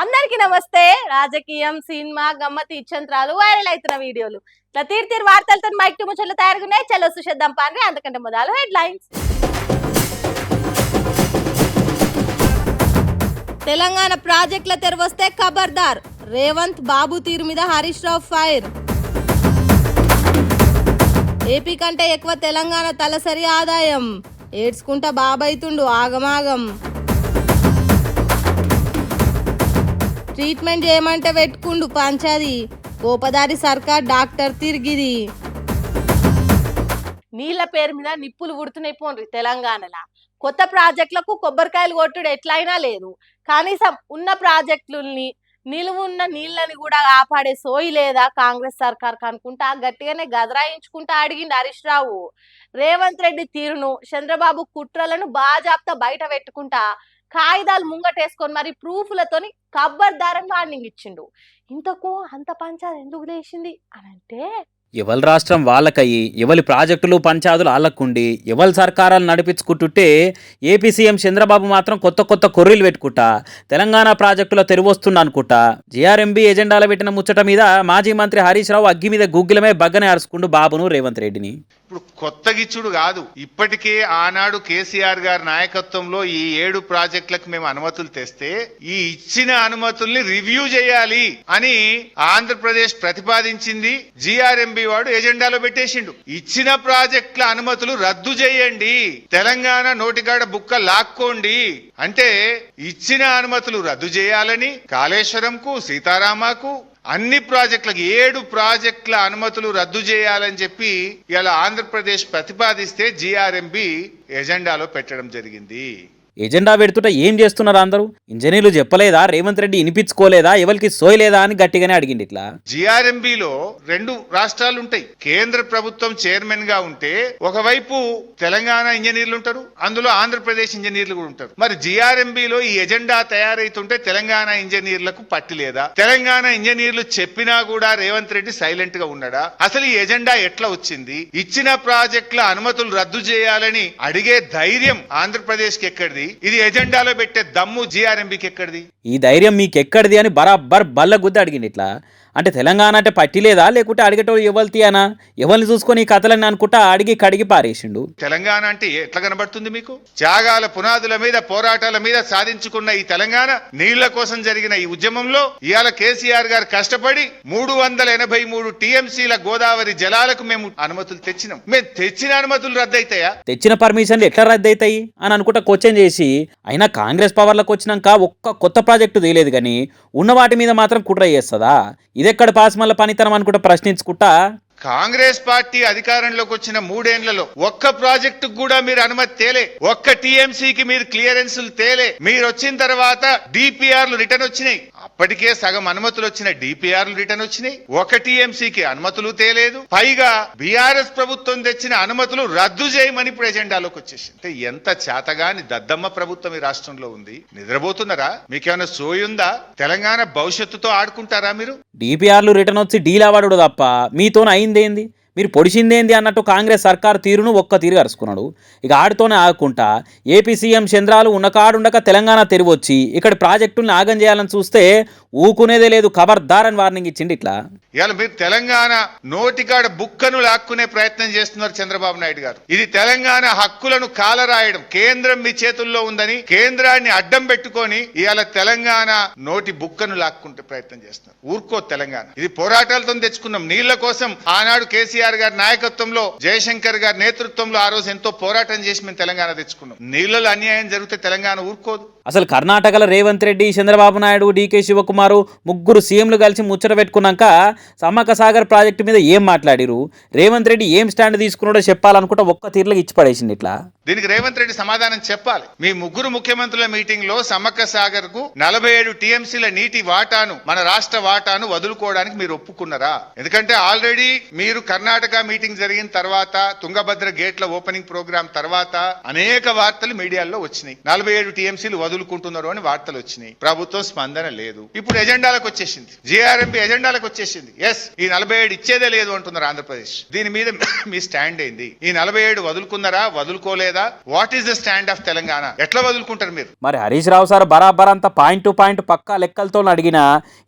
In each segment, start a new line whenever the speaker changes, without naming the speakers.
అందరికీ నమస్తే. రాజకీయం, సినిమా, గమ్మతి ఇచ్చంత్రాలు, వైరల్ అవుతున్న వీడియోలు ఇట్లా తీరు వార్తలతో మైక్ టు ముచ్చట్లు తయారుగున్నాయి. చలో సుషేద్దాం పాండ్రి. అంతకంటే మొదలు హెడ్లైన్స్. తెలంగాణ ప్రాజెక్టుల తెరవస్తే ఖబర్దార్, రేవంత్ బాబు తీరు మీద హరీష్ రావు ఫైర్. ఏపీ కంటే ఎక్కువ తెలంగాణ తలసరి ఆదాయం, ఏడ్చుకుంటా బాబైతుండు ఆగమాగం. ట్రీట్మెంట్ చేయమంటే పెట్టుకుండు పంచాది, కోపదారి సర్కార్ డాక్టర్ తిరిగిది. నీళ్ల పేరు మీద నిప్పులు ఉడుతున్నాయి పోండ్రి. తెలంగాణలో కొత్త ప్రాజెక్టులకు కొబ్బరికాయలు కొట్టుడు ఎట్లయినా లేదు. కనీసం ఉన్న ప్రాజెక్టులని నిలువున్న నీళ్ళని కూడా కాపాడే సోయి లేదా కాంగ్రెస్ సర్కార్ కనుకుంటా గట్టిగానే గదరాయించుకుంటా అడిగిండు హరీష్ రావు. రేవంత్ రెడ్డి తీరును, చంద్రబాబు కుట్రలను బాజాప్తా బయట పెట్టుకుంటా కాగితాలు ముంగటేసుకొని మరి ప్రూఫ్లతోని ఖబర్దారని వార్నింగ్ ఇచ్చిండు. ఇంతకు అంత పంచాయతీ ఎందుకు లేచింది అని అంటే,
ఎవరి రాష్ట్రం వాళ్ళకయ్యి, ఎవరి ప్రాజెక్టులు పంచాదులు వాళ్ళకుండి, ఎవరి సర్కారాలు నడిపించుకుంటుంటే ఏపీ సీఎం చంద్రబాబు మాత్రం కొత్త కొత్త కొర్రీలు పెట్టుకుంటా తెలంగాణ ప్రాజెక్టులో తెరువొస్తున్నా అనుకుంటా జీఆర్ఎంబీ ఎజెండాలో పెట్టిన ముచ్చట మీద మాజీ మంత్రి హరీష్ రావు అగ్గి మీద గుగ్గిలమే బగ్గనే అరుచుకుంటూ బాబును రేవంత్ రెడ్డిని.
ఇప్పుడు కొత్త గిచ్చుడు కాదు, ఇప్పటికే ఆనాడు కేసీఆర్ గారి నాయకత్వంలో ఈ 7 ప్రాజెక్టులకు మేము అనుమతులు తెస్తే ఈ ఇచ్చిన అనుమతుల్ని రివ్యూ చేయాలి అని ఆంధ్రప్రదేశ్ ప్రతిపాదించింది. జీఆర్ఎంబీ వాడు ఎజెండాలో పెట్టేసిండు. ఇచ్చిన ప్రాజెక్టుల అనుమతులు రద్దు చేయండి, తెలంగాణ నోటికాడ బుక్క లాక్కోండి అంటే ఇచ్చిన అనుమతులు రద్దు చేయాలని కాళేశ్వరంకు, సీతారామకు, అన్ని ప్రాజెక్టులకు 7 ప్రాజెక్టుల అనుమతులు రద్దు చేయాలని చెప్పి ఇలా ఆంధ్రప్రదేశ్ ప్రతిపాదిస్తే జీఆర్ఎంబీ ఎజెండాలో పెట్టడం జరిగింది.
ఎజెండా పెడుతుంటే ఏం చేస్తున్నారు అందరూ? ఇంజనీర్లు చెప్పలేదా? రేవంత్ రెడ్డి వినిపించుకోలేదా? ఎవరికి సోయలేదా అని గట్టిగానే అడిగింది. ఇట్లా
జీఆర్ఎంబీలో 2 రాష్ట్రాలు ఉంటాయి. కేంద్ర ప్రభుత్వం చైర్మన్ గా ఉంటే ఒకవైపు తెలంగాణ ఇంజనీర్లు ఉంటారు, అందులో ఆంధ్రప్రదేశ్ ఇంజనీర్లు కూడా ఉంటారు. మరి జీఆర్ఎంబీలో ఈ ఎజెండా తయారైతుంటే తెలంగాణ ఇంజనీర్లకు పట్టి లేదా? తెలంగాణ ఇంజనీర్లు చెప్పినా కూడా రేవంత్ రెడ్డి సైలెంట్ గా ఉన్నాడా? అసలు ఈ ఎజెండా ఎట్లా వచ్చింది? ఇచ్చిన ప్రాజెక్టుల అనుమతులు రద్దు చేయాలని అడిగే ధైర్యం ఆంధ్రప్రదేశ్ కి ఎక్కడిది? ఇది ఎజెండాలో పెట్టే దమ్ము జీఆర్ఎంబీకి ఎక్కడిది?
ఈ ధైర్యం మీకు ఎక్కడిది అని బరాబర్ బల్ల గుద్ద అడిగింది. ఇట్లా అంటే తెలంగాణ అంటే పట్టి లేదా, లేకుంటే అడిగేటోడు ఎవరితి అనా? ఎవరిని చూసుకొని ఈ కథలని అనుకుంటా అడిగి కడిగి పారేసిండు.
తెలంగాణ అంటే ఎట్లా కనబడుతుంది మీకు? త్యాగాల పునాదుల మీద, పోరాటాల మీద సాధించుకున్న ఈ తెలంగాణ, నీళ్ల కోసం జరిగిన ఈ ఉద్యమంలో ఇవాళ కేసీఆర్ గారు కష్టపడి 383 టీఎంసీల గోదావరి జలాలకు మేము అనుమతులు తెచ్చినాం. మేము తెచ్చిన అనుమతులు రద్దయితాయా?
తెచ్చిన పర్మిషన్లు ఎట్లా రద్దయితాయి అని అనుకుంటా క్వశ్చన్ చేసి, అయినా కాంగ్రెస్ పవర్లకు వచ్చినాక ఒక్క కొత్త ప్రాజెక్టు తేలేదు కానీ ఉన్న వాటి మీద మాత్రం కుట్ర చేస్తుందా? ఇదెక్కడ పాస్ మళ్ళీ పనితనం అనుకుంటా ప్రశ్నించుకుంటా
కాంగ్రెస్ పార్టీ అధికారంలోకి వచ్చిన 3 ఏళ్లలో ఒక్క ప్రాజెక్టు కూడా మీరు అనుమతి తేలే, ఒక్క టీఎంసీకి మీరు క్లియరెన్సులు తేలే. మీరు వచ్చిన తర్వాత డిపిఆర్లు రిటర్న్ వచ్చినాయి. అప్పటికే సగం అనుమతులు వచ్చిన డిపిఆర్లు రిటర్న్ వచ్చినాయి. ఒక టీఎంసీకి అనుమతులు తేలేదు. పైగా బీఆర్ఎస్ ప్రభుత్వం తెచ్చిన అనుమతులు రద్దు చేయమని ఇప్పుడు ఎజెండాలోకి వచ్చేసి. అంటే ఎంత చేతగాని దద్దమ్మ ప్రభుత్వం ఈ రాష్ట్రంలో ఉంది. నిద్రపోతున్నారా? మీకేమైనా సోయుందా? తెలంగాణ భవిష్యత్తుతో ఆడుకుంటారా మీరు?
డిపిఆర్లు రిటర్న్ వచ్చి డీలావాడు తప్ప మీతో అయిందేంది? మీరు పొడిచిందేంది అన్నట్టు కాంగ్రెస్ సర్కారు తీరును ఒక్క తీరు అరుచుకున్నాడు. ఇక ఆడితోనే ఆగకుండా ఏపీ సీఎం చంద్రాలు ఉన్నకాడుండక తెలంగాణ తెరివొచ్చి ఇక్కడ ప్రాజెక్టుల్ని ఆగం చేయాలని చూస్తే ఊకునేదే లేదు, ఖబర్దార్ అని వార్నింగ్ ఇచ్చింది. ఇట్లా
ఇవాళ మీరు తెలంగాణ నోటికాడ బుక్కను లాక్కునే ప్రయత్నం చేస్తున్నారు చంద్రబాబు నాయుడు గారు. ఇది తెలంగాణ హక్కులను కాలరాయడం. కేంద్రం మీ చేతుల్లో ఉందని కేంద్రాన్ని అడ్డం పెట్టుకొని ఇవాళ తెలంగాణ నోటి బుక్కను లాక్కుంటే ప్రయత్నం చేస్తున్నారు. ఊరుకో తెలంగాణ. ఇది పోరాటాలతో తెచ్చుకున్నాం. నీళ్ల కోసం ఆనాడు కేసీఆర్ గారి నాయకత్వంలో, జయశంకర్ గారి నేతృత్వంలో ఆ రోజు ఎంతో పోరాటం చేసి మేము తెలంగాణ తెచ్చుకున్నాం. నీళ్లలో అన్యాయం జరిగితే తెలంగాణ ఊరుకోదు.
అసలు కర్ణాటకలో రేవంత్ రెడ్డి, చంద్రబాబు నాయుడు, డీకే శివకుమార్ ముగ్గురు సీఎంలు కలిసి ముచ్చట పెట్టుకున్నాక సమ్మక్క సాగర్ ప్రాజెక్టు మీద ఏం మాట్లాడిరు, రేవంత్ రెడ్డి ఏం స్టాండ్ తీసుకున్నాడో చెప్పాలనుకుంటా ఒక్క తీరులో ఇచ్చి పడేసింది. ఇట్లా
దీనికి రేవంత్ రెడ్డి సమాధానం చెప్పాలి. మీ ముగ్గురు ముఖ్యమంత్రుల మీటింగ్ లో సమ్మక్క సాగర్ కు 47 టీఎంసీల నీటి వాటాను, మన రాష్ట్ర వాటాను వదులుకోవడానికి మీరు ఒప్పుకున్నారా? ఎందుకంటే ఆల్రెడీ మీరు కర్ణాటక కర్ణాటక మీటింగ్ జరిగిన తర్వాత తుంగభద్ర గేట్ల ఓపెనింగ్ ప్రోగ్రామ్ తర్వాత అనేక వార్తలు మీడియాలో వచ్చినాయి. 47 టీఎంసీలు వదులుకుంటున్నారు అని వార్తలు వచ్చినాయి. ప్రభుత్వం స్పందన లేదు. ఇప్పుడు ఎజెండాలకు వచ్చేసింది, జేఆర్ఎంపీ ఎజెండాలకు వచ్చేసింది. ఎస్, ఈ 47 ఇచ్చేదే లేదు అంటున్నారు ఆంధ్రప్రదేశ్. దీని మీద మీ స్టాండ్ ఏంది? ఈ 47 వదులుకున్నారా, వదులుకోలేదా? What is the stand of Telangana? ఎట్లా వదులుకుంటారు మీరు?
మరి హరీష్ రావు సార్ బరాబర్ అంతా పాయింట్ టు పాయింట్ పక్కా లెక్కలతో అడిగినా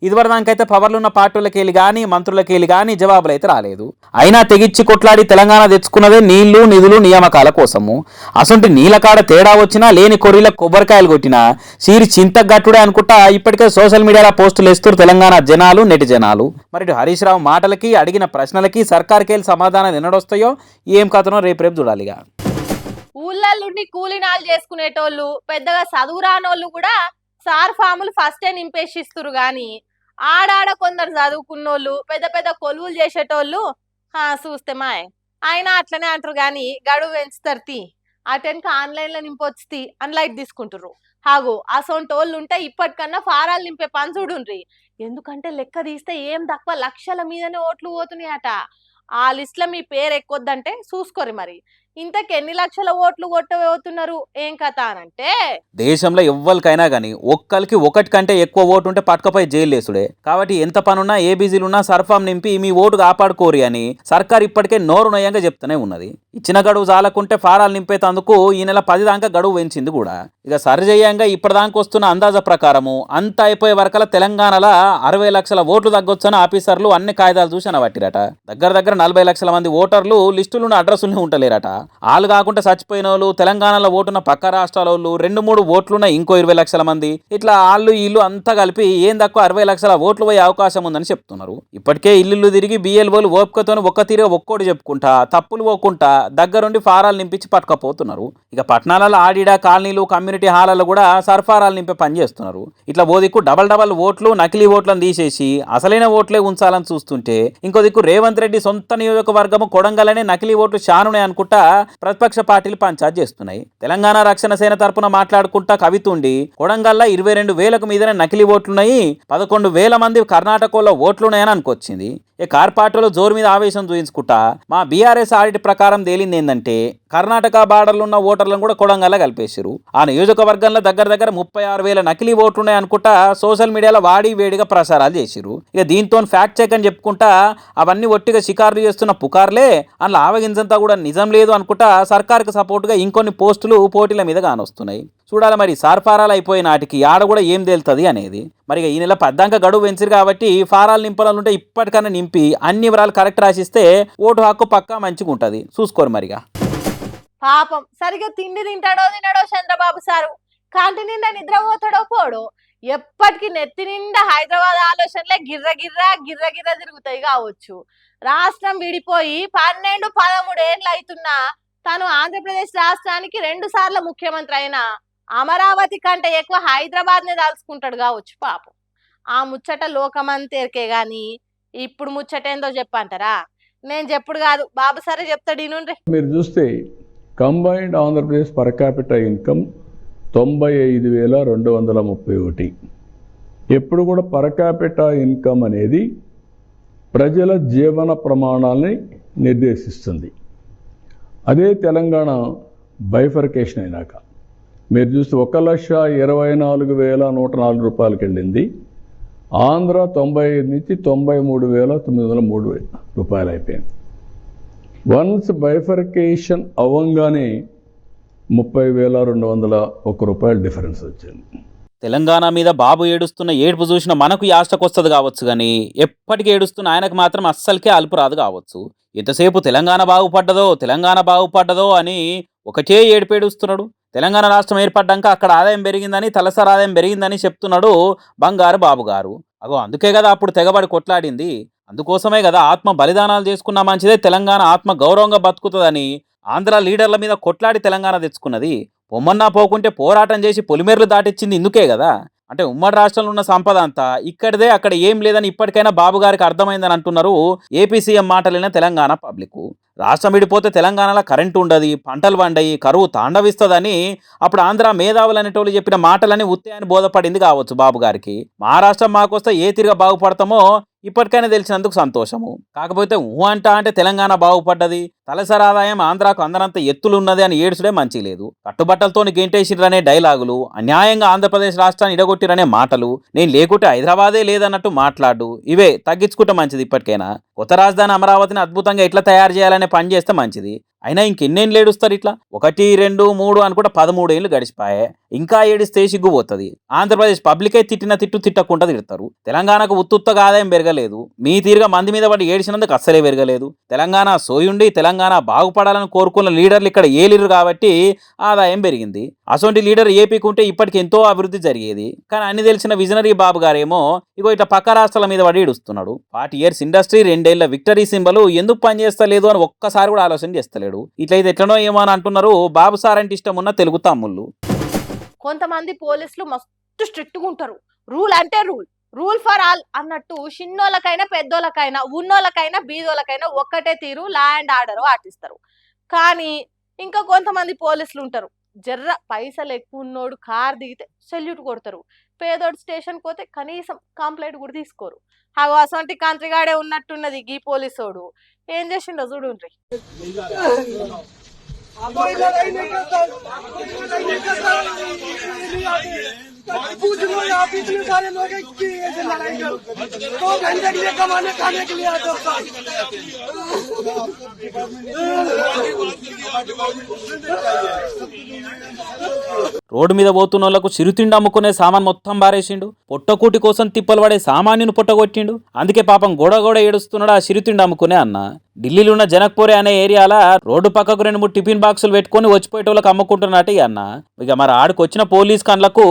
ఇదివరకు దానికైతే పవర్లున్న పార్టీలకెళ్ళి కానీ మంత్రులకెళ్ళి కానీ జవాబులు అయితే రాలేదు. అయినా తెగిచ్చి కొట్లాడి తెలంగాణ తెచ్చుకున్నదే నీళ్లు నిధులు నియామకాల కోసము. అసొంటి నీళ్ళ కాడ తేడా వచ్చినా లేని కొర్రీల కొబ్బరికాయలు కొట్టినా సీరి చింతగట్టుడే అనుకుంటా ఇప్పటికే సోషల్ మీడియాలో పోస్టులు వేస్తారు తెలంగాణ జనాలు, నెటి జనాలు. మరి హరీష్ రావు మాటలకి అడిగిన ప్రశ్నలకి సర్కార్కి సమాధానాలు ఎన్నడొస్తాయో ఏం కథనో రేపు చూడాలిగా.
ఊళ్ళల్లుండి కూలినాలు చేసుకునేటోళ్ళు, పెద్దగా చదువు రానోళ్ళు కూడా సార్ ఫాములు ఫస్టే నింపేసిస్తురు గాని ఆడాడ కొందరు చదువుకున్నోళ్ళు, పెద్ద పెద్ద కొలువులు చేసేటోళ్ళు చూస్తే మాయ్ ఆయన అట్లనే అంటారు గాని గడువు పెంచుతారు తీ, అటెన్క ఆన్లైన్ లో నింపొచ్చి అని లైట్ తీసుకుంటారు. హాగో అసొంటోళ్ళు ఉంటే ఇప్పటికన్నా ఫారాలు నింపే పని చూడుండ్రి. ఎందుకంటే లెక్క తీస్తే ఏం తక్కువ లక్షల మీదనే ఓట్లు పోతున్నాయట. ఆ లిస్ట్ లో మీ పేరు ఎక్కొద్దంటే చూసుకోరు. మరి ఇంతకు ఎన్ని లక్షల ఓట్లు కొట్టబోతున్నారు ఏం కథ అనంటే,
దేశంలో ఎవ్వరికైనా కానీ ఒక్కరికి ఒకటి కంటే ఎక్కువ ఓటు ఉంటే పట్టుకపోయి జైలు వేసుడే. కాబట్టి ఎంత పనున్నా ఏబీజీలున్నా సర్ఫామ్ నింపి మీ ఓటు కాపాడుకోరి అని సర్కార్ ఇప్పటికే నోరు నయంగా చెప్తూనే ఉన్నది. ఇచ్చిన గడువు చాలకుంటే ఫారాలు నింపేతందుకు ఈ నెల 10 దాకా గడువు పెంచింది కూడా. ఇక సరిజయంగా ఇప్పటిదాకా వస్తున్న అందాజ ప్రకారము అంతా అయిపోయే వరకల తెలంగాణలో 60 లక్షల ఓట్లు తగ్గొచ్చని ఆఫీసర్లు అన్ని కాయిదాలు చూసి అనబట్టిరట. దగ్గర 40 లక్షల మంది ఓటర్లు లిస్టులున్న అడ్రస్సుల్ని ఉంటలేరట. వాళ్ళు కాకుండా చచ్చిపోయిన వాళ్ళు, తెలంగాణలో ఓటున్న పక్క రాష్ట్రాల వాళ్ళు, 2-3 ఓట్లున్న ఇంకో 20 లక్షల మంది, ఇట్లా వాళ్ళు ఇల్లు అంతా కలిపి ఏం తక్కువ 60 లక్షల ఓట్లు పోయే అవకాశం ఉందని చెప్తున్నారు. ఇప్పటికే ఇల్లు తిరిగి బిఎల్ఓలు ఓపికతో ఒక్క తీరుగా ఒక్కోటి చెప్పుకుంటా తప్పులు పోకుండా దగ్గరుండి ఫారాలు నింపించి పట్టుకపోతున్నారు. ఇక పట్టణాలలో ఆడిడా కాలనీలు, కమ్యూనిటీ హాలలో కూడా సర్ఫారాలు నింపే పని చేస్తున్నారు. ఇట్లా ఓ దిక్కు డబల్ ఓట్లు, నకిలీ ఓట్లను తీసేసి అసలైన ఓట్లే ఉంచాలని చూస్తుంటే, ఇంకో దిక్కు రేవంత్ రెడ్డి సొంత నియోజకవర్గము కొడంగల్నే నకిలీ ఓట్లు చానునే అనుకుంటా ప్రతిపక్ష పార్టీలు పంచాయతీ చేస్తున్నాయి. తెలంగాణ రక్షణ సేన తరపున మాట్లాడుకుంటా కవితుండి కొడంగల్లా 22,000కు మీదనే నకిలీ ఓట్లున్నాయి, 11,000 మంది కర్ణాటకలో ఓట్లున్నాయని అనుకొచ్చింది. ఈ కార్పార్టీలో జోరు మీద ఆవేశం చూయించుకుంటా మా బీఆర్ఎస్ ఆడిట్ ప్రకారం తేలింది ఏంటంటే కర్ణాటక బార్డర్లు ఉన్న ఓటర్లను కూడా కొడంగల్లా కలిపేశారు. ఆ నియోజకవర్గంలో దగ్గర 36,000 నకిలీ ఓట్లున్నాయి అనుకుంటా సోషల్ మీడియాలో వాడి వేడిగా ప్రసారాలు చేసిరు. ఇక దీంతో ఫ్యాక్ట్ చెక్ అని చెప్పుకుంటా అవన్నీ ఒట్టిగా షికార్లు చేస్తున్న పుకార్లే, అందులో ఆవగించంతా కూడా నిజం లేదు అనుకుంటా సర్కార్కి సపోర్టుగా ఇంకొన్ని పోస్టులు పోటీల మీద కానొస్తున్నాయి. చూడాలి మరి సర్ఫారాలు అయిపోయిన నాటికి ఆడ కూడా ఏం తేలుతుంది అనేది. మరి ఈ నెల 10 దాకా గడువు పెంచారు కాబట్టి ఫారాలు నింపాలంటే ఇప్పటికన్నా నింపి అన్ని వివరాలు కరెక్ట్ రాసిస్తే ఓటు హక్కు పక్కా మంచిగా ఉంటుంది. చూసుకోరు మరిగా.
పాపం సరిగ్గా తిండి తింటాడో చంద్రబాబు సారు, కంటి నిండా నిద్రపోతాడో పోడో, ఎప్పటికీ నెత్తి నిండా హైదరాబాద్ ఆలోచనలే గిర్ర తిరుగుతాయి కావచ్చు. రాష్ట్రం విడిపోయి 12-13 ఏళ్ళు అవుతున్నా తాను ఆంధ్రప్రదేశ్ రాష్ట్రానికి 2 సార్లు ముఖ్యమంత్రి అయినా అమరావతి కంటే ఎక్కువ హైదరాబాద్ నే దాల్చుకుంటాడు కావచ్చు. పాపం ఆ ముచ్చట లోకమంతేరికే గాని ఇప్పుడు ముచ్చట ఏందో చెప్పంటారా? నేను చెప్పుడు కాదు, బాబు సరే చెప్తాడు ఇనుండ్రి.
మీరు చూస్తే combined Andhra Pradesh per capital income 95,231. ఎప్పుడు కూడా పర్ క్యాపిటల్ ఇన్కమ్ అనేది ప్రజల జీవన ప్రమాణాలని నిర్దేశిస్తుంది. అదే తెలంగాణ బైఫర్కేషన్ అయినాక మీరు చూస్తే 1,24,104 రూపాయలకి వెళ్ళింది. ఆంధ్ర 95 నుంచి 93,903 రూపాయలు అయిపోయింది. వన్స్ బైఫర్కేషన్ అవ్వంగానే 30,201 రూపాయలు డిఫరెన్స్ వచ్చింది.
తెలంగాణ మీద బాబు ఏడుస్తున్న ఏడుపు చూసిన మనకు యాష్టకొస్తుంది కావచ్చు కానీ ఎప్పటికీ ఏడుస్తున్న ఆయనకు మాత్రం అస్సలకే అలుపు రాదు కావచ్చు. ఎంతసేపు తెలంగాణ బాగుపడ్డదో అని ఒకటే ఏడుపేడుస్తున్నాడు. తెలంగాణ రాష్ట్రం ఏర్పడ్డాక అక్కడ ఆదాయం పెరిగిందని, తలసరి ఆదాయం పెరిగిందని చెప్తున్నాడు బంగారు బాబు గారు. అందుకే కదా అప్పుడు తెగబడి కొట్లాడింది. అందుకోసమే కదా ఆత్మ బలిదానాలు చేసుకున్న మంచిదే తెలంగాణ ఆత్మ గౌరవంగా బతుకుతుందని ఆంధ్ర లీడర్ల మీద కొట్లాడి తెలంగాణ తెచ్చుకున్నది. పొమ్మన్నా పోకుంటే పోరాటం చేసి పొలిమేర్లు దాటిచ్చింది ఇందుకే కదా. అంటే ఉమ్మడి రాష్ట్రంలో ఉన్న సంపద అంతా ఇక్కడిదే, అక్కడ ఏం లేదని ఇప్పటికైనా బాబు గారికి అర్థమైందని అంటున్నారు ఏపీ సీఎం మాటలైన తెలంగాణ పబ్లిక్. రాష్ట్రం విడిపోతే తెలంగాణలో కరెంటు ఉండదు, పంటలు పండయి, కరువు తాండవిస్తుందని అప్పుడు ఆంధ్ర మేధావులు అనేటోళ్ళు చెప్పిన మాటలని ఉత్తయాన్ని బోధపడింది కావచ్చు బాబు గారికి. మహారాష్ట్రం మాకొస్తే ఏ తీరుగా బాగుపడతామో ఇప్పటికైనా తెలిసినందుకు సంతోషము. కాకపోతే అంటే తెలంగాణ బాగుపడ్డది, తలసరి ఆదాయం ఆంధ్రాకు అందనంత ఎత్తులున్నది అని ఏడుసుడే మంచి లేదు. కట్టుబట్టలతోని గెంటేసిరనే డైలాగులు, అన్యాయంగా ఆంధ్రప్రదేశ్ రాష్ట్రాన్ని ఇడగొట్టిరనే మాటలు, నేను లేకుంటే హైదరాబాదే లేదన్నట్టు మాట్లాడు, ఇవే తగ్గించుకుంటే మంచిది. ఇప్పటికైనా కొత్త రాజధాని అమరావతిని అద్భుతంగా ఎట్లా తయారు చేయాలనే పని చేస్తే మంచిది. అయినా ఇంకెన్నేళ్ళు ఏడుస్తారు ఇట్లా? 1, 2, 3 అనుకుంటా 13 ఏళ్ళు గడిచిపాయే. ఇంకా ఏడిస్తే సిగ్గుపోతుంది. ఆంధ్రప్రదేశ్ పబ్లికే తిట్టిన తిట్టు తిట్టకుండా తిడతారు. తెలంగాణకు ఉత్తుత్తగా ఆదాయం పెరగలేదు, మీ తీరుగా మంది మీద పడి ఏడిచినందుకు అస్సలే పెరగలేదు. తెలంగాణ సోయుండి తెలంగాణ బాగుపడాలని కోరుకున్న లీడర్లు ఇక్కడ ఏలిరు కాబట్టి ఆదాయం పెరిగింది. అసొంటి లీడర్ ఏపీకి ఉంటే ఇప్పటికి ఎంతో అభివృద్ధి జరిగేది. కానీ అన్ని తెలిసిన విజనరీ బాబు గారేమో ఇగో ఇట్లా పక్క రాష్ట్రాల మీద పడి ఏడుస్తున్నాడు. 40 years ఇండస్ట్రీ, 2 ఏళ్ల విక్టరీ సింబల్ ఎందుకు పనిచేస్తలేదు అని ఒక్కసారి కూడా ఆలోచన చేస్తలేడు. ఇట్లయితే ఎట్లనో ఏమో అని అంటున్నారు బాబు సార్ అంటే ఇష్టం ఉన్న తెలుగు తమ్ముళ్ళు.
కొంతమంది పోలీసులు మస్తు స్ట్రిక్ట్గా ఉంటారు. రూల్ అంటే రూల్ ఫర్ ఆల్ అన్నట్టు చిన్నోళ్ళకైనా పెద్దోళ్ళకైనా ఉన్నోళ్ళకైనా బీదోళ్ళకైనా ఒక్కటే తీరు లా అండ్ ఆర్డర్ పాటిస్తారు. కానీ ఇంకా కొంతమంది పోలీసులు ఉంటారు, జర్ర పైసలు ఎక్కువ ఉన్నోడు కార్ దిగితే సెల్యూట్ కొడతారు, పేదోడు స్టేషన్కి పోతే కనీసం కంప్లైంట్ కూడా తీసుకోరు. అసొంటి కంత్రిగాడే ఉన్నట్టున్నది గీ పోలీసోడు. ఏం చేసిండో చూడుండ్రి.
पूछ लो आप, इतने सारे लोग ऐसे लड़ाई करो, 2 घंटे के लिए कमाने खाने के लिए आते हो।
రోడ్డు మీద పోతున్న వాళ్ళకు చిరుతిండి అమ్ముకునే సామాన్ మొత్తం బారేసిండు. పొట్టకూటి కోసం తిప్పలు పడే సామాన్యుని పొట్టగొట్టిండు. అందుకే పాపం గోడ ఏడుస్తున్నాడు ఆ చిరుతిండి అమ్ముకునే అన్న. ఢిల్లీలో ఉన్న జనక్పూరే అనే ఏరియాల రోడ్డు పక్కకు 2-3 టిఫిన్ బాక్సులు పెట్టుకుని వచ్చిపోయేటోళ్ళకి అమ్ముకుంటున్నట్టు అన్న. ఇక మరి ఆడికి వచ్చిన పోలీస్ కన్లకు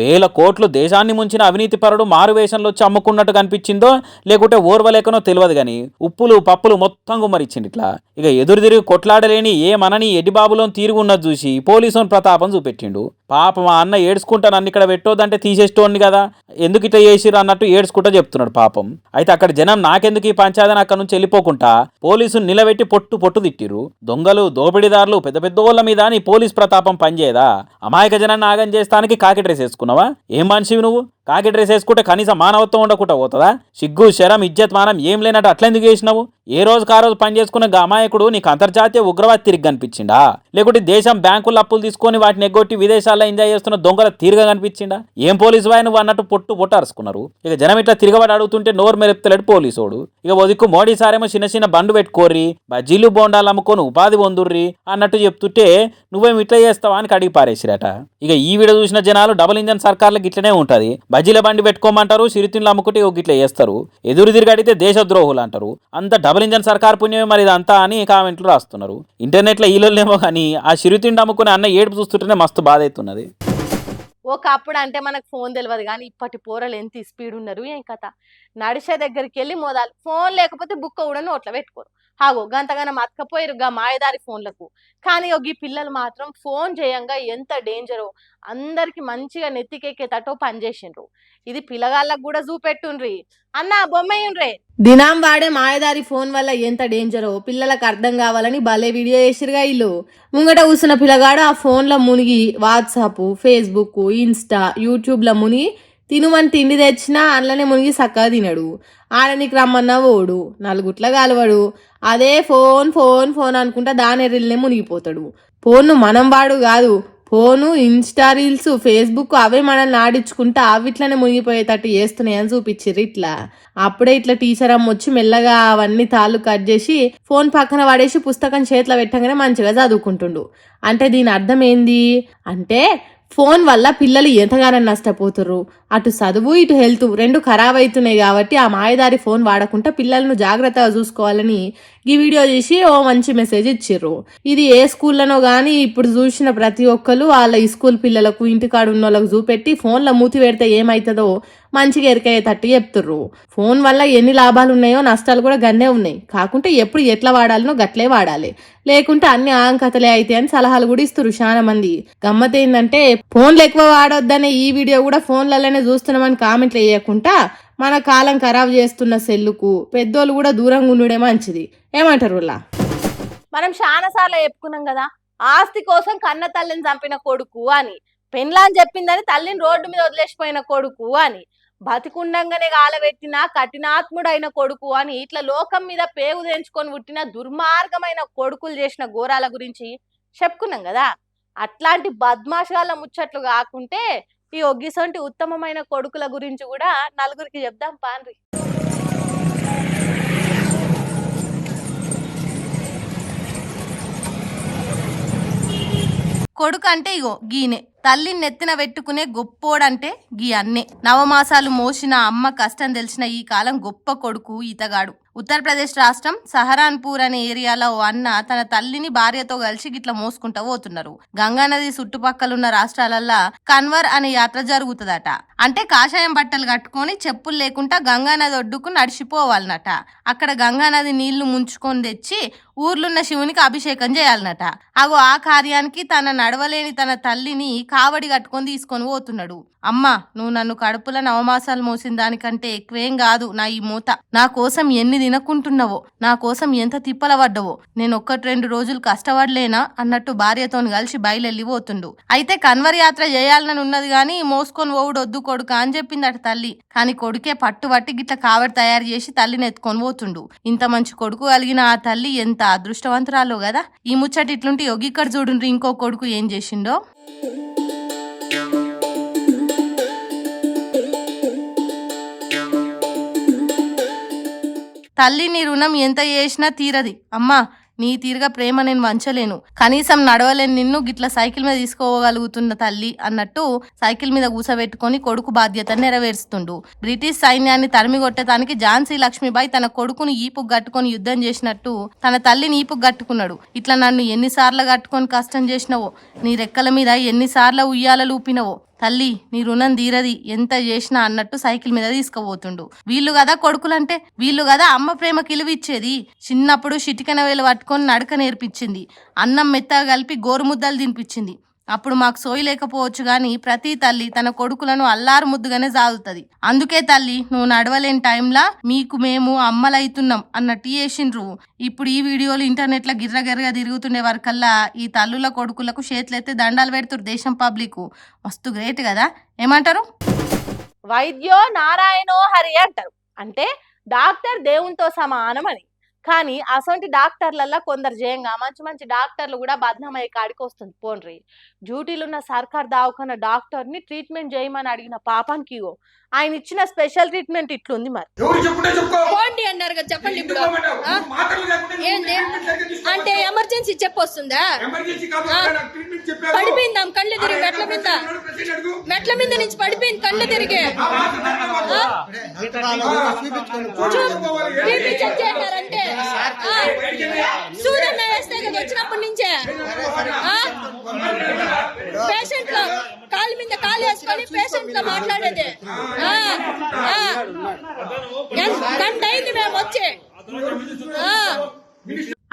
1000 కోట్లు దేశాన్ని ముంచిన అవినీతి పరుడు మారు వేషంలో వచ్చి అమ్ముకున్నట్టు కనిపించిందో లేకుంటే ఓర్వలేకనో తెలియదు కానీ ఉప్పులు పప్పులు మొత్తం గుమ్మరిచ్చింది ఇట్లా. ఇక ఎదురు తిరిగి కొట్లాడలేని ఏమనని ఎడ్డిబాబులో తిరుగున్నది చూసి పోలీసుని ప్రతాపం చూపెట్టిండు. పాపం ఆ అన్న ఏడ్చుకుంటా నన్ను ఇక్కడ పెట్టొద్దంటే తీసేస్తోంది కదా, ఎందుకు ఇట్లా చేసిరు అన్నట్టు ఏడ్చుకుంటా చెప్తున్నాడు పాపం. అయితే అక్కడ జనం నాకెందుకు ఈ పంచాయతీని అక్కడ నుంచి వెళ్ళిపోకుండా పోలీసుని నిలబెట్టి పొట్టు తిట్టిరు. దొంగలు దోపిడీదారులు పెద్ద పెద్దోళ్ళ మీద నీ పోలీస్ ప్రతాపం పనిచేయదా? అమాయక జనాన్ని ఆగం చేస్తానికి కాకి డ్రెస్ వేసుకున్నావా? ఏం మనిషివి నువ్వు? కాకి డ్రెస్ వేసుకుంటే కనీసం మానవత్వం ఉండకుండా పోతుందా? సిగ్గు శరం ఇజ్జత్ మానం ఏం లేనట్టు అట్లెందుకు చేసినావు? ఏ రోజుకు ఆ రోజు పని చేసుకున్న అమాయకుడు నీకు అంతర్జాతీయ ఉగ్రవాది తిరిగి కనిపించిండా? లేకుంటే దేశం బ్యాంకుల్లో అప్పులు తీసుకొని వాటిని ఎగ్గొట్టి విదేశాల్లో ఎంజాయ్ చేస్తున్న దొంగల తీరుగా కనిపించిండా? ఏం పోలీసు వాయి నువ్వు అన్నట్టు పొట్టు అరుచుకున్నారు. ఇక జనం ఇట్లా తిరగబడి అడుగుతుంటే నోరు మెరుపుతలేడు పోలీసోడు. ఇక ఒదిక్కు మోడీ సారేమో చిన్న బండు పెట్టుకోర్రి, బజ్జీలు బోండాలు అమ్ముకొని ఉపాధి పొందుర్రి అన్నట్టు చెప్తుంటే నువ్వేం ఇట్లా చేస్తావా అని కడిగి పారేసిరట. ఇక ఈ వీడియో చూసిన జనాలు డబుల్ ఇంజన్ సర్కార్లకు ఇట్లనే ఉంటది, బజ్జీల బండి పెట్టుకోమంటారు, సిరితిన్లు అమ్ముకుంటే గిట్ల చేస్తారు, ఎదురు తిరిగి అడిగితే దేశద్రోహులు అంటారు. అంత డబుల్ ఇంజన్ సర్కార్ పుణ్యమే మరి ఇదంతా అని కామెంట్లు రాస్తున్నారు. ఇంటర్నెట్లో ఈలోనేమో కానీ ఆ సిరితిండి అమ్ముకునే అన్న ఏడుపు చూస్తుంటేనే మస్తు బాధ అవుతున్నది.
ఒకప్పుడు అంటే మనకు ఫోన్ తెలియదు కానీ ఇప్పటి పోరలు ఎంత స్పీడ్ ఉన్నారు ఏం కథ. నడిచే దగ్గరికి వెళ్ళి మోదాలు, ఫోన్ లేకపోతే బుక్క కూడా నోట్లో పెట్టుకోరు. గంతగానం అతకపోయారు మాయదారి ఫోన్లకు. కానీ ఈ పిల్లలు మాత్రం ఫోన్ చేయంగా ఎంత డేంజరో అందరికి మంచిగా నెత్తికెక్కేటట్టు పనిచేసిండ్రు. ఇది పిల్లగాళ్ళకు కూడా చూపెట్టుండ్రి అన్న బొమ్మయ్యుండ్రే. దినం వాడే మాయదారి ఫోన్ వల్ల ఎంత డేంజరో పిల్లలకు అర్థం కావాలని భలే వీడియో చేసిరుగా ఇల్లు. ముంగట కూసిన పిల్లగాడు ఆ ఫోన్లో మునిగి వాట్సాప్, ఫేస్బుక్, ఇన్స్టా, యూట్యూబ్లో మునిగి తినుమని తిండి తెచ్చినా అందులోనే మునిగి చక్కగా తినడు. ఆడనికి రమ్మన్నా ఓడు, నలుగుట్ల కాలువడు, అదే ఫోన్ అనుకుంటా దాని ఎర్రిల్నే మునిగిపోతాడు. ఫోన్ను మనం వాడు కాదు, ఫోను, ఇన్స్టా రీల్స్, ఫేస్బుక్ అవే మనల్ని ఆడించుకుంటా అవిట్లనే మునిగిపోయేటట్టు చేస్తున్నాయని చూపించిర్రు ఇట్లా. అప్పుడే ఇట్లా టీచర్ అమ్మ వచ్చి మెల్లగా అవన్నీ తాళ్ళు కట్ చేసి ఫోన్ పక్కన పడేసి పుస్తకం చేతిలో పెట్టగానే మంచిగా చదువుకుంటుండు. అంటే దీని అర్థం ఏంది అంటే ఫోన్ వల్ల పిల్లలు ఎంతగానో నష్టపోతుర్రు. అటు చదువు ఇటు హెల్త్ 2 ఖరాబ్ అవుతున్నాయి. కాబట్టి ఆ మాయదారి ఫోన్ వాడకుండా పిల్లలను జాగ్రత్తగా చూసుకోవాలని ఈ వీడియో చేసి ఓ మంచి మెసేజ్ ఇచ్చిర్రు. ఇది ఏ స్కూల్లోనో కానీ ఇప్పుడు చూసిన ప్రతి ఒక్కరు వాళ్ళ ఈ స్కూల్ పిల్లలకు ఇంటికాడ ఉన్న వాళ్ళకు చూపెట్టి ఫోన్లో మూతి పెడితే ఏమవుతుందో మంచిగా ఎరికయ్యేటట్టు చెప్తుర్రు. ఫోన్ వల్ల ఎన్ని లాభాలు ఉన్నాయో నష్టాలు కూడా గన్నే ఉన్నాయి. కాకుంటే ఎప్పుడు ఎట్లా వాడాలనో గట్లే వాడాలి, లేకుంటే అన్ని ఆంకతలే అయితే అని సలహాలు కూడా ఇస్తున్నారు చాలా మంది. గమ్మత్ ఏంటంటే ఫోన్లు ఎక్కువ వాడొద్దనే ఈ వీడియో కూడా ఫోన్లలోనే చూస్తున్నామని కామెంట్లు వేయకుండా మన కాలం ఖరాబ్ చేస్తున్న సెల్లుకు పెద్దోళ్ళు కూడా దూరంగా ఉండుడే మంచిది. ఏమంటారు వాళ్ళ? మనం చాలా సార్లు చెప్పుకున్నాం కదా, ఆస్తి కోసం కన్న తల్లిని చంపిన కొడుకు అని, పెన్లాని చెప్పిందని తల్లిని రోడ్డు మీద వదిలేసిపోయిన కొడుకు అని. బతికుండంగానే గాలబెట్టిన కఠినాత్ముడైన కొడుకు అని ఇట్లా లోకం మీద పేగు తెంచుకొని పుట్టిన దుర్మార్గమైన కొడుకులు చేసిన ఘోరాల గురించి చెప్పుకున్నాం కదా. అట్లాంటి బద్మాషాల ముచ్చట్లు కాకుంటే ఈ ఒగ్గిసొంటి ఉత్తమమైన కొడుకుల గురించి కూడా నలుగురికి చెప్దాం పాన్రి. కొడుకు అంటే ఇగో గీనే, తల్లిని నెత్తిన పెట్టుకునే గొప్పోడంటే గీ అన్నే. నవమాసాలు మోసిన అమ్మ కష్టం తెలిసిన ఈ కాలం గొప్ప కొడుకు ఈతగాడు. ఉత్తరప్రదేశ్ రాష్ట్రం సహరాన్పూర్ అనే ఏరియాలో ఓ అన్న తన తల్లిని భార్యతో కలిసి గిట్ల మోసుకుంటూ పోతున్నారు. గంగానది చుట్టుపక్కలున్న రాష్ట్రాలల్లో కన్వర్ అనే యాత్ర జరుగుతుందట. అంటే కాషాయం బట్టలు కట్టుకొని చెప్పులు లేకుండా గంగానది ఒడ్డుకు నడిచిపోవాలన్నట. అక్కడ గంగానది నీళ్లు ముంచుకొని తెచ్చి ఊర్లున్న శివునికి అభిషేకం చేయాలన్నట. అగో ఆ కార్యానికి తన నడవలేని తన తల్లిని కావడి కట్టుకొని తీసుకొని పోతున్నాడు. అమ్మా, నువ్వు నన్ను కడుపుల నవమాసాలు మోసిన దానికంటే ఎక్కువేం కాదు నా ఈ మూత. నా కోసం ఎన్ని తినకుంటున్నావో, నా కోసం ఎంత తిప్పల పడ్డవో, నేను 1-2 రోజులు కష్టపడలేనా అన్నట్టు భార్యతో కలిసి బయలువెళ్ళి పోతుండు. అయితే కన్వర్ యాత్ర చేయాలని ఉన్నది గాని మోసుకొని పోవుడు వద్దు కొడుక అని చెప్పిందట తల్లి. కానీ కొడుకే పట్టుబట్టి గిట్ల కావడి తయారు చేసి తల్లిని ఎత్తుకొని పోతుండు. ఇంత మంచి కొడుకు కలిగిన ఆ తల్లి ఎంత అదృష్టవంతురాలో కదా. ఈ ముచ్చట ఇట్లుంటే ఇక్కడ చూడుండ్రి ఇంకో కొడుకు ఏం చేసిండో. తల్లి నీ రుణం ఎంత చేసినా తీరది అమ్మా, నీ తీరుగా ప్రేమ నేను వంచలేను. కనీసం నడవలేని నిన్ను గిట్ల సైకిల్ మీద తీసుకోగలుగుతున్న తల్లి అన్నట్టు సైకిల్ మీద కూసబెట్టుకొని కొడుకు బాధ్యతను నెరవేరుస్తుండు. బ్రిటిష్ సైన్యాన్ని తరిమి కొట్టడానికి ఝాన్సీ లక్ష్మీబాయి తన కొడుకుని ఈపుకు కట్టుకొని యుద్ధం చేసినట్టు తన తల్లిని ఈపుకు కట్టుకున్నాడు. ఇట్లా నన్ను ఎన్నిసార్లు కట్టుకొని కష్టం చేసినవో, నీ రెక్కల మీద ఎన్నిసార్లు ఉయ్యాలలు ఊపినవో, తల్లి నీ రుణం తీరది ఎంత చేసినా అన్నట్టు సైకిల్ మీద తీసుకుపోతుండు. వీళ్ళు కదా కొడుకులంటే, వీళ్ళు కదా అమ్మ ప్రేమ కిలువిచ్చేది. చిన్నప్పుడు చిటికెన వేలు పట్టుకొని నడక నేర్పించింది, అన్నం మెత్తగా కలిపి గోరుముద్దలు తినిపించింది. అప్పుడు మాకు సోయి లేకపోవచ్చు గాని ప్రతి తల్లి తన కొడుకులను అల్లారు ముద్దుగానే సాగుతుంది. అందుకే తల్లి నువ్వు నడవలేని టైంలా మీకు మేము అమ్మలైతున్నాం అన్నట్టు చేసిండ్రు. ఇప్పుడు ఈ వీడియోలు ఇంటర్నెట్ లో గిర్రగిర్రగా తిరుగుతుండే వరకల్లా ఈ తల్లుల కొడుకులకు చేతులెత్తే దండాలు పెడుతురు దేశం పబ్లిక్. మస్తు గ్రేట్ కదా, ఏమంటారు? వైద్యో నారాయణో హరి అంటారు, అంటే డాక్టర్ దేవునితో సమానం అని. కానీ అసొంటి డాక్టర్లల్లో కొందరు చేయంగా మంచి మంచి డాక్టర్లు కూడా బద్నామయ్యే కాడికి వస్తుంది. పోన్రి, డ్యూటీలున్న సర్కార్ దావఖాన డాక్టర్ని ట్రీట్మెంట్ చేయమని అడిగిన పాపానికి ఆయన ఇచ్చిన స్పెషల్ ట్రీట్మెంట్ ఇట్లుంది. మరి
పోండి అన్నారు కదా, చెప్పండి ఇప్పుడు ఏంది అంటే ఎమర్జెన్సీ చెప్పొస్తుందా? పడిపోయిందాం కళ్ళు తిరిగి మెట్ల మీద నుంచి పడిపోయింది కళ్ళు తిరిగి. బీపీ చెక్ చేశారంటే సూదన్న వేస్తే కదా వచ్చినప్పటి నుంచే పేషెంట్ లో కాలు మీద కాలు వేసుకొని పేషెంట్ లో మాట్లాడేది. గంట అయింది మేము వచ్చి.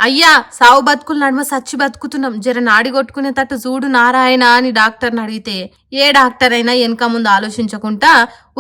అయ్యా, సావు బతుకులు నడుమ సచ్చి బతుకుతున్నాం, జర నాడి కొట్టుకునేటట్టు చూడు నారాయణ అని డాక్టర్ని అడిగితే ఏ డాక్టర్ అయినా వెనక ముందు ఆలోచించకుండా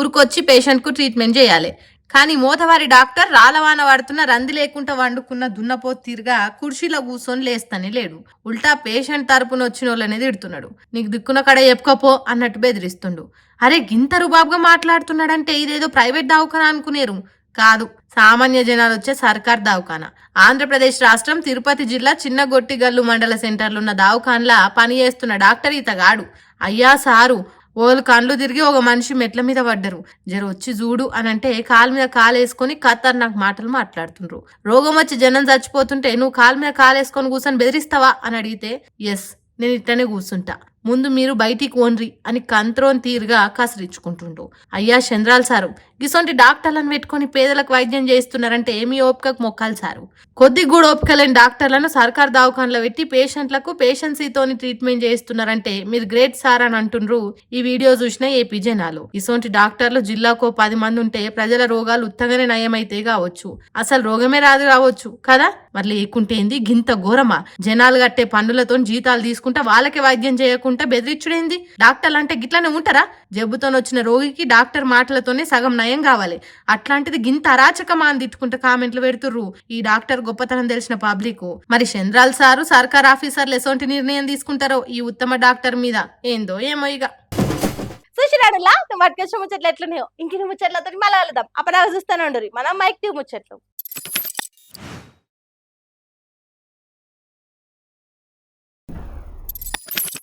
ఉరికొచ్చి పేషెంట్ కు ట్రీట్మెంట్ చేయాలి. కానీ మోతవారి డాక్టర్ రాలవాన పడుతున్న రంది లేకుండా వండుకున్న దున్నపోతు తీరుగా కుర్చీలో కూర్చొని లేస్తానే లేడు. ఉల్టా పేషెంట్ తరపున వచ్చిన వాళ్ళనే తిడుతున్నాడు. నీకు దిక్కున కడ చెప్పుకోపో అన్నట్టు బెదిరిస్తుండు. అరే గింత రుబాబుగా మాట్లాడుతున్నాడంటే ఇదేదో ప్రైవేట్ దవాఖానా అనుకునేరు. కాదు, సామాన్య జనాలు వచ్చే సర్కార్ దవాఖానా. ఆంధ్రప్రదేశ్ రాష్ట్రం తిరుపతి జిల్లా చిన్నగొట్టిగల్లు మండల సెంటర్లో ఉన్న దవాఖాన్లా పనిచేస్తున్న డాక్టర్ ఈతగాడు. అయ్యా సారు, ఓళ్ళు కండ్లు తిరిగి ఒక మనిషి మెట్ల మీద పడ్డరు, జర వచ్చి చూడు అని అంటే కాలు మీద కాలేసుకొని ఖతర్నాక్ మాటలు మాట్లాడుతుండ్రు. రోగం వచ్చి జనం చచ్చిపోతుంటే నువ్వు కాలు మీద కాలేసుకొని కూర్చొని బెదిరిస్తావా అని అడిగితే ఎస్ నేను ఇట్లనే కూర్చుంటా, ముందు మీరు బయటికి ఓన్రి అని కంత్రోన్ తీరుగా కసరించుకుంటుండు. అయ్యా చంద్రాల్ సారు, గిసొంటి డాక్టర్లను పెట్టుకుని పేదలకు వైద్యం చేస్తున్నారంటే ఏమీ ఓపికకు మొక్కాలి సారు. కొద్దిగా కూడా ఓపిక లేని డాక్టర్లను సర్కార్ దవాఖానలో పెట్టి పేషెంట్లకు పేషెన్సీతోని ట్రీట్మెంట్ చేస్తున్నారంటే మీరు గ్రేట్ సార్ అని అంటుండ్రు ఈ వీడియో చూసిన ఏపీ జనాలు. ఇసొంటి డాక్టర్లు జిల్లాకో 10 మంది ఉంటే ప్రజల రోగాలు ఉత్తగానే నయమైతే కావచ్చు, అసలు రోగమే రాదు కావచ్చు కదా. మరి లేకుంటే ఏంది గింత ఘోరమా? జనాలు కట్టే పన్నులతో జీతాలు తీసుకుంటా వాళ్ళకే వైద్యం చేయకుండా బెదిరించుడేంది? డాక్టర్లు అంటే గిట్లనే ఉంటారా? జబ్బుతో వచ్చిన రోగికి డాక్టర్ మాటలతోనే సగం నయం కావాలి, అట్లాంటిది గింత అరాచకమా అని తిట్టుకుంటే కామెంట్లు పెడుతుర్రు ఈ డాక్టర్ గొప్పతనం తెలిసిన పబ్లిక్. మరి చంద్రాల్ సారు సర్కార్ ఆఫీసర్లు ఎసొంటి నిర్ణయం తీసుకుంటారో ఈ ఉత్తమ డాక్టర్ మీద ఏందో ఏమో. ఇక చూసిరాడులా నువ్వు పట్టుకొచ్చిన ముచ్చట్లు ఎట్లున్నాయో ఇంకిన్ని ముచ్చట్లతో మళ్ళీ వెళ్దాం అప్పటిదాకా చూస్తానే ఉండరు మనం మైక్ టీవ్ ముచ్చట్లు.